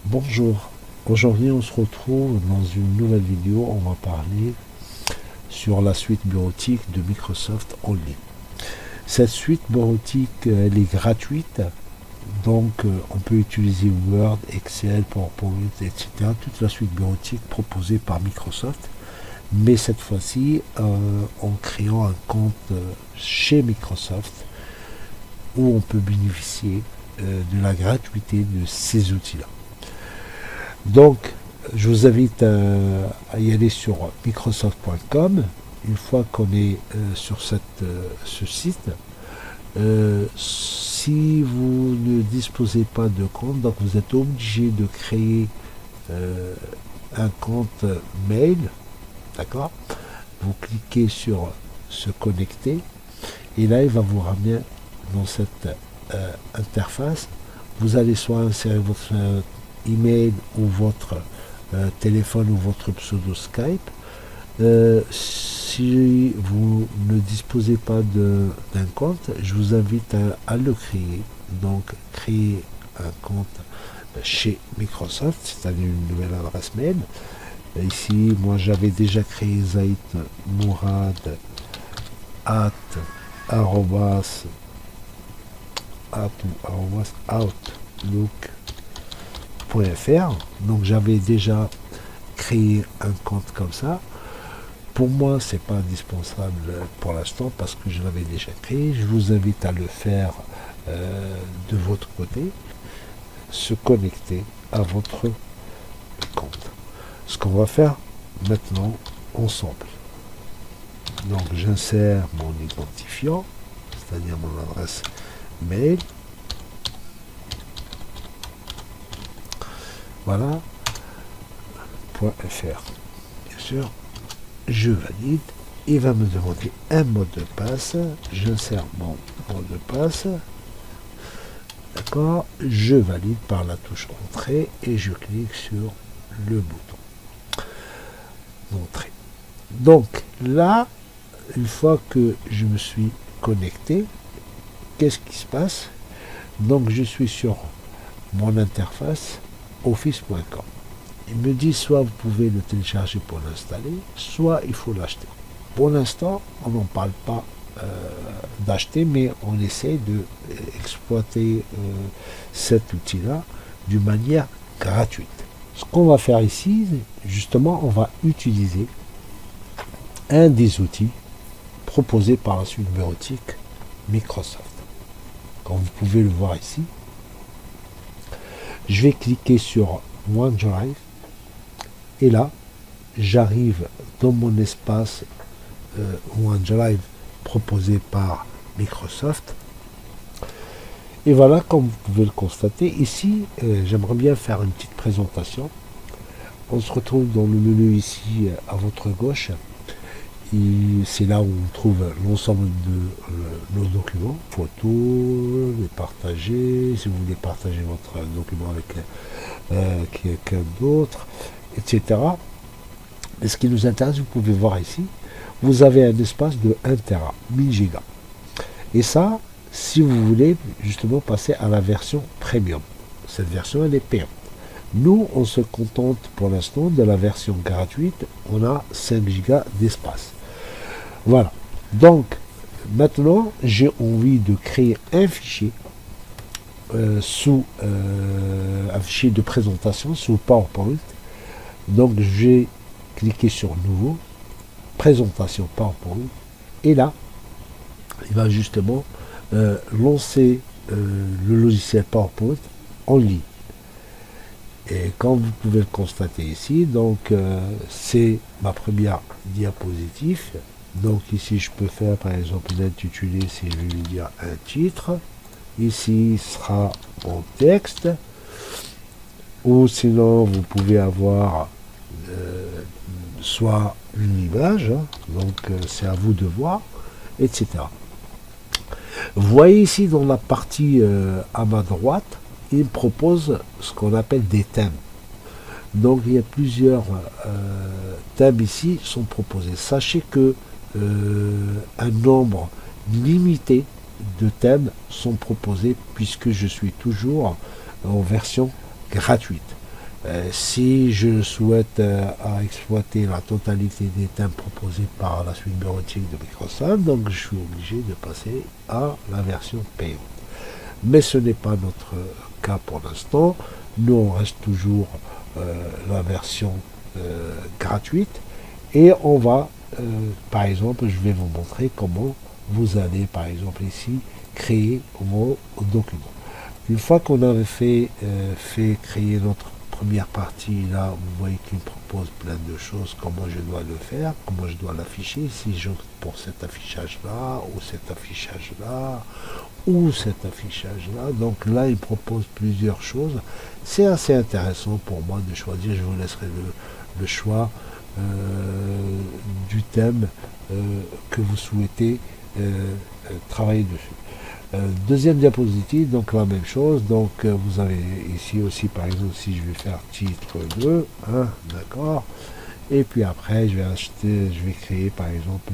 Bonjour, aujourd'hui on se retrouve dans une nouvelle vidéo. On va parler sur la suite bureautique de Microsoft en ligne. Cette suite bureautique elle est gratuite, donc on peut utiliser Word, Excel, PowerPoint, etc. Toute la suite bureautique proposée par Microsoft, mais cette fois-ci en créant un compte chez Microsoft où on peut bénéficier de la gratuité de ces outils-là. Donc, je vous invite à y aller sur microsoft.com. Une fois qu'on est sur ce site, si vous ne disposez pas de compte, donc vous êtes obligé de créer un compte mail, d'accord? Vous cliquez sur se connecter et là il va vous ramener dans cette interface. Vous allez soit insérer votre email ou votre téléphone ou votre pseudo Skype. Si vous ne disposez pas d'un compte, je vous invite à le créer. Donc créer un compte chez Microsoft, c'est-à-dire une nouvelle adresse mail. Ici, moi j'avais déjà créé Zaid Mourad outlook.fr. Donc j'avais déjà créé un compte comme ça. Pour moi, c'est pas indispensable pour l'instant parce que je l'avais déjà créé. Je vous invite à le faire de votre côté, se connecter à votre compte. Ce qu'on va faire maintenant ensemble. Donc j'insère mon identifiant, c'est-à-dire mon adresse mail. Voilà, .fr. Bien sûr, je valide. Il va me demander un mot de passe. J'insère mon mot de passe. D'accord. Je valide par la touche entrée et je clique sur le bouton d'entrée. Donc là, une fois que je me suis connecté, qu'est-ce qui se passe? Donc je suis sur mon interface office.com. Il me dit soit vous pouvez le télécharger pour l'installer, soit il faut l'acheter. Pour l'instant, on n'en parle pas d'acheter, mais on essaie de exploiter cet outil-là d'une manière gratuite. Ce qu'on va faire ici, justement, on va utiliser un des outils proposés par la suite bureautique Microsoft. Comme vous pouvez le voir ici, je vais cliquer sur OneDrive et là j'arrive dans mon espace OneDrive proposé par Microsoft. Et voilà, comme vous pouvez le constater ici, j'aimerais bien faire une petite présentation. On se retrouve dans le menu ici à votre gauche. C'est là où on trouve l'ensemble de nos documents, photos, les partager, si vous voulez partager votre document avec quelqu'un d'autre, etc. Et ce qui nous intéresse, vous pouvez voir ici, vous avez un espace de 1 Tera, 1000 gigas. Et ça, si vous voulez justement passer à la version premium. Cette version, elle est payante. Nous, on se contente pour l'instant de la version gratuite. On a 5 gigas d'espace. Voilà. Donc, maintenant, j'ai envie de créer un fichier un fichier de présentation sous PowerPoint. Donc, je vais cliquer sur Nouveau, Présentation PowerPoint. Et là, il va justement lancer le logiciel PowerPoint en ligne. Et comme vous pouvez le constater ici, donc c'est ma première diapositive. Donc ici je peux faire par exemple l'intitulé, si je vais lui dire un titre. Ici sera en texte. Ou sinon vous pouvez avoir soit une image, donc c'est à vous de voir, etc. Vous voyez ici dans la partie à ma droite, il propose ce qu'on appelle des thèmes. Donc il y a plusieurs thèmes ici sont proposés. Sachez que un nombre limité de thèmes sont proposés puisque je suis toujours en version gratuite. Si je souhaite à exploiter la totalité des thèmes proposés par la suite bureautique de Microsoft, donc je suis obligé de passer à la version payante. Mais ce n'est pas notre cas pour l'instant. Nous, on reste toujours la version gratuite et on va, par exemple, je vais vous montrer comment vous allez, par exemple ici, créer vos documents. Une fois qu'on avait fait créer notre première partie, là, vous voyez qu'il me propose plein de choses, comment je dois le faire, comment je dois l'afficher, si j'opte pour cet affichage-là, ou cet affichage-là, ou cet affichage-là. Donc là, il me propose plusieurs choses. C'est assez intéressant pour moi de choisir. Je vous laisserai le choix du thème que vous souhaitez travailler dessus. Deuxième diapositive, donc la même chose. Donc vous avez ici aussi, par exemple, si je vais faire titre 2, hein, d'accord. Et puis après, je vais créer, par exemple,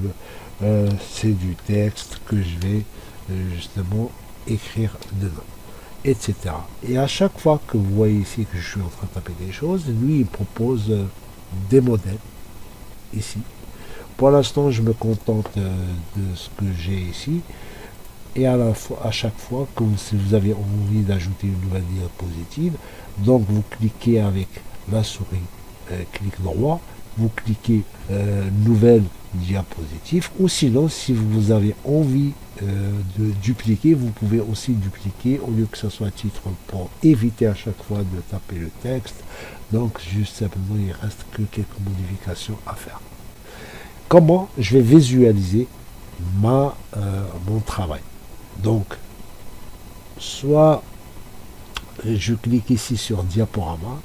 c'est du texte que je vais justement écrire dedans, etc. Et à chaque fois que vous voyez ici que je suis en train de taper des choses, lui, il propose des modèles ici. Pour l'instant, je me contente de ce que j'ai ici. Et à chaque fois que si vous avez envie d'ajouter une nouvelle diapositive, donc vous cliquez avec la souris, clic droit, vous cliquez nouvelle diapositive, ou sinon si vous avez envie de dupliquer, vous pouvez aussi dupliquer au lieu que ce soit titre pour éviter à chaque fois de taper le texte. Donc juste simplement il reste que quelques modifications à faire. Comment je vais visualiser mon travail? Donc, soit je clique ici sur diaporama,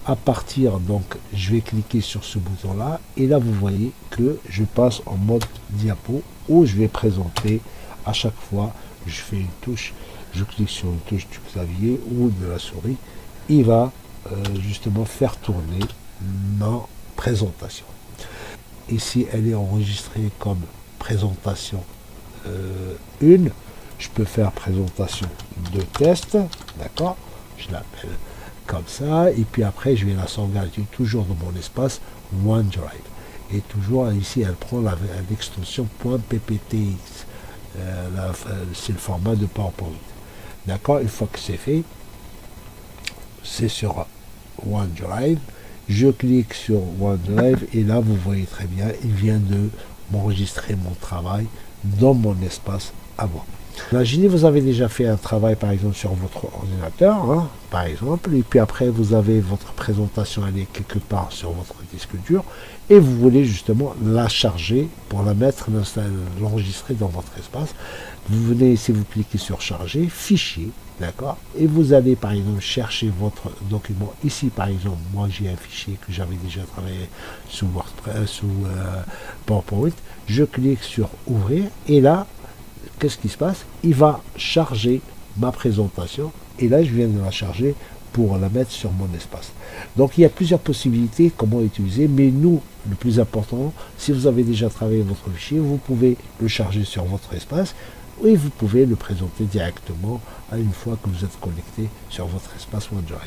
à partir, donc, je vais cliquer sur ce bouton-là, et là, vous voyez que je passe en mode diapo, où je vais présenter à chaque fois, je fais une touche, je clique sur une touche du clavier ou de la souris, il va justement faire tourner ma présentation. Ici, elle est enregistrée comme présentation 1. Je peux faire présentation de test, d'accord? Je l'appelle comme ça, et puis après je vais la sauvegarder toujours dans mon espace OneDrive. Et toujours ici, elle prend l'extension .pptx. C'est le format de PowerPoint. D'accord? Une fois que c'est fait, c'est sur OneDrive. Je clique sur OneDrive et là, vous voyez très bien, il vient de m'enregistrer mon travail dans mon espace à moi. Imaginez, vous avez déjà fait un travail, par exemple, sur votre ordinateur, hein, par exemple, et puis après, vous avez votre présentation, elle est quelque part sur votre disque dur, et vous voulez justement la charger pour la mettre, l'enregistrer dans votre espace. Vous venez ici, vous cliquez sur charger, fichier, d'accord, et vous allez, par exemple, chercher votre document. Ici, par exemple, moi, j'ai un fichier que j'avais déjà travaillé sous WordPress, sous PowerPoint. Je clique sur ouvrir, et là, qu'est-ce qui se passe? Il va charger ma présentation et là je viens de la charger pour la mettre sur mon espace. Donc il y a plusieurs possibilités comment utiliser, mais nous, le plus important, si vous avez déjà travaillé votre fichier, vous pouvez le charger sur votre espace et vous pouvez le présenter directement à une fois que vous êtes connecté sur votre espace OneDrive.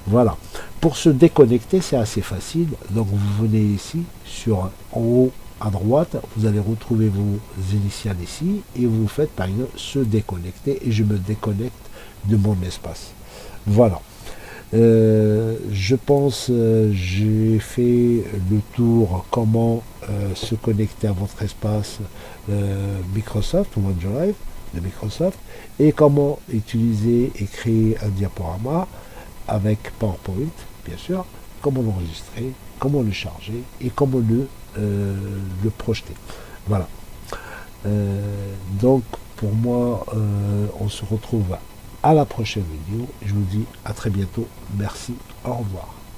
Voilà. Pour se déconnecter, c'est assez facile. Donc vous venez ici sur en haut à droite, vous allez retrouver vos initiales ici et vous faites par exemple se déconnecter et je me déconnecte de mon espace. Voilà. Je pense j'ai fait le tour comment se connecter à votre espace Microsoft ou OneDrive de Microsoft et comment utiliser et créer un diaporama avec PowerPoint, bien sûr, comment l'enregistrer, comment le charger et comment le projeter. Voilà. Donc pour moi, on se retrouve à la prochaine vidéo. Je vous dis à très bientôt. Merci. Au revoir.